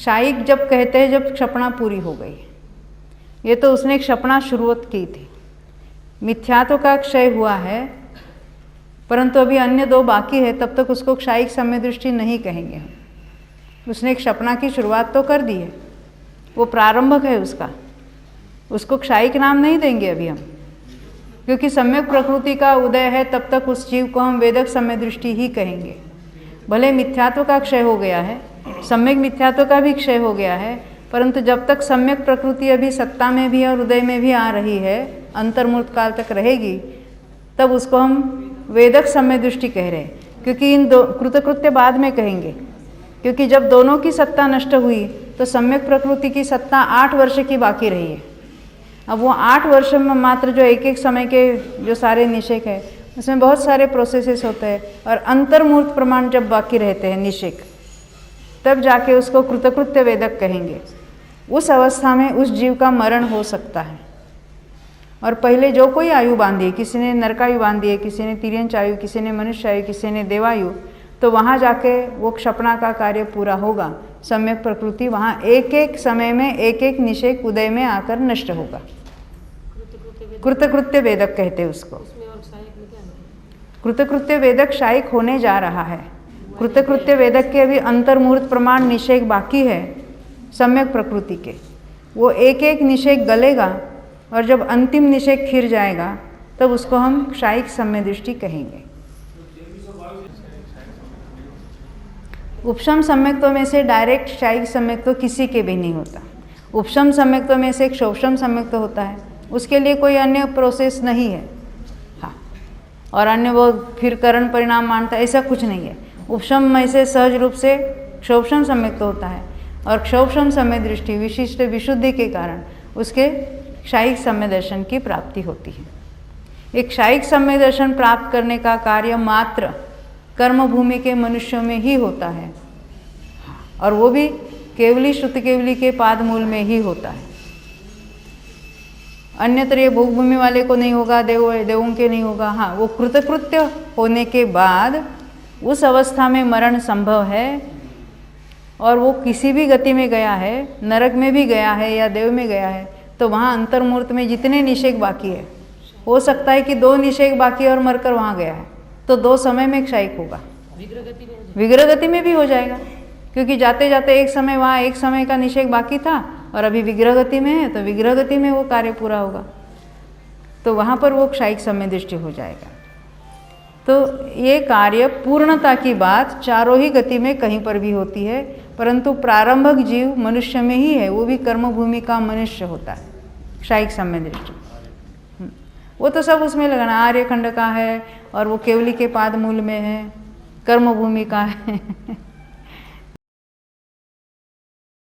क्षायिक जब कहते हैं जब क्षपणा पूरी हो गई, ये तो उसने क्षपणा शुरुआत की थी, मिथ्यात्व का क्षय हुआ है, परंतु अभी अन्य दो बाकी है, तब तक उसको क्षायिक सम्यक दृष्टि नहीं कहेंगे हम। उसने क्षपणा की शुरुआत तो कर दी है, वो प्रारंभक है उसका, उसको क्षायिक नाम नहीं देंगे अभी हम, क्योंकि सम्यक प्रकृति का उदय है, तब तक उस जीव को हम वेदक सम्यक दृष्टि ही कहेंगे। भले मिथ्यात्व का क्षय हो गया है, सम्यक मिथ्यात्व का भी क्षय हो गया है, परंतु जब तक सम्यक प्रकृति अभी सत्ता में भी और उदय में भी आ रही है, अंतर्मूर्त काल तक रहेगी, तब उसको हम वेदक सम्यक दृष्टि कह रहे हैं। क्योंकि इन दो कृतकृत्य बाद में कहेंगे, क्योंकि जब दोनों की सत्ता नष्ट हुई तो सम्यक प्रकृति की सत्ता 8 वर्ष की बाकी रही है। अब वो 8 वर्ष में मात्र जो एक एक समय के जो सारे निषेक है, उसमें बहुत सारे प्रोसेसेस होते हैं, और अंतर्मूर्त प्रमाण जब बाकी रहते हैं निषेक, तब जाके उसको कृतकृत्य वेदक कहेंगे। उस अवस्था में उस जीव का मरण हो सकता है। और पहले जो कोई आयु बांधी है, किसी ने नरकायु बांधी है, किसी ने तिर्यंच आयु, किसी ने मनुष्य आयु, किसी ने देवायु, तो वहाँ जाके वो क्षपणा का कार्य पूरा होगा। सम्यक प्रकृति वहाँ एक एक समय में एक एक निषेक उदय में आकर नष्ट होगा। कृतकृत्य वेदक कहते हैं उसको। कृतकृत्य वेदक क्षायिक होने जा रहा है। कृतकृत्य वेदक के अभी अंतर्मूर्त प्रमाण निषेक बाकी है सम्यक प्रकृति के, वो एक एक निषेक गलेगा, और जब अंतिम निषेक खिर जाएगा तब उसको हम क्षायिक सम्यक दृष्टि कहेंगे। उपशम सम्यक्त्व में से डायरेक्ट क्षायिक सम्यक्त्व किसी के भी नहीं होता। उपशम सम्यक्त्व में से क्षोभशम सम्यक्त्व होता है, उसके लिए कोई अन्य प्रोसेस नहीं है। हाँ, और अन्य वो फिर करण परिणाम मानता है, ऐसा कुछ नहीं है। उपशम में से सहज रूप से क्षोभशम सम्यक्त्व होता है, और क्षोभशम सम्यक दृष्टि विशिष्ट विशुद्धि के कारण उसके क्षायिक सम्यक दर्शन की प्राप्ति होती है। एक क्षायिक सम्यक दर्शन प्राप्त करने का कार्य मात्र कर्मभूमि के मनुष्यों में ही होता है, और वो भी केवली श्रुति केवली के पाद मूल में ही होता है। अन्यत्र ये भोगभूमि वाले को नहीं होगा, देवों के नहीं होगा। हाँ, वो कृतकृत्य होने के बाद उस अवस्था में मरण संभव है, और वो किसी भी गति में गया है, नरक में भी गया है या देव में गया है, तो वहाँ अंतर्मूर्त में जितने निषेक बाकी है, हो सकता है कि 2 निषेक बाकी और मरकर वहाँ गया है, तो 2 समय में क्षायिक होगा। विग्रह गति में भी हो जाएगा, क्योंकि जाते जाते एक समय वहाँ एक समय का निषेक बाकी था और अभी विग्रह गति में है, तो विग्रह गति में वो कार्य पूरा होगा, तो वहाँ पर वो क्षायिक सम्यक दृष्टि हो जाएगा। तो ये कार्य पूर्णता की बात चारों ही गति में कहीं पर भी होती है, परंतु प्रारंभक जीव मनुष्य में ही है, वो भी कर्मभूमि का मनुष्य होता है क्षायिक सम्यक दृष्टि। वो तो सब उसमें लगाना, आर्यखंड का है, और वो केवली के पाद मूल में है, कर्मभूमि का है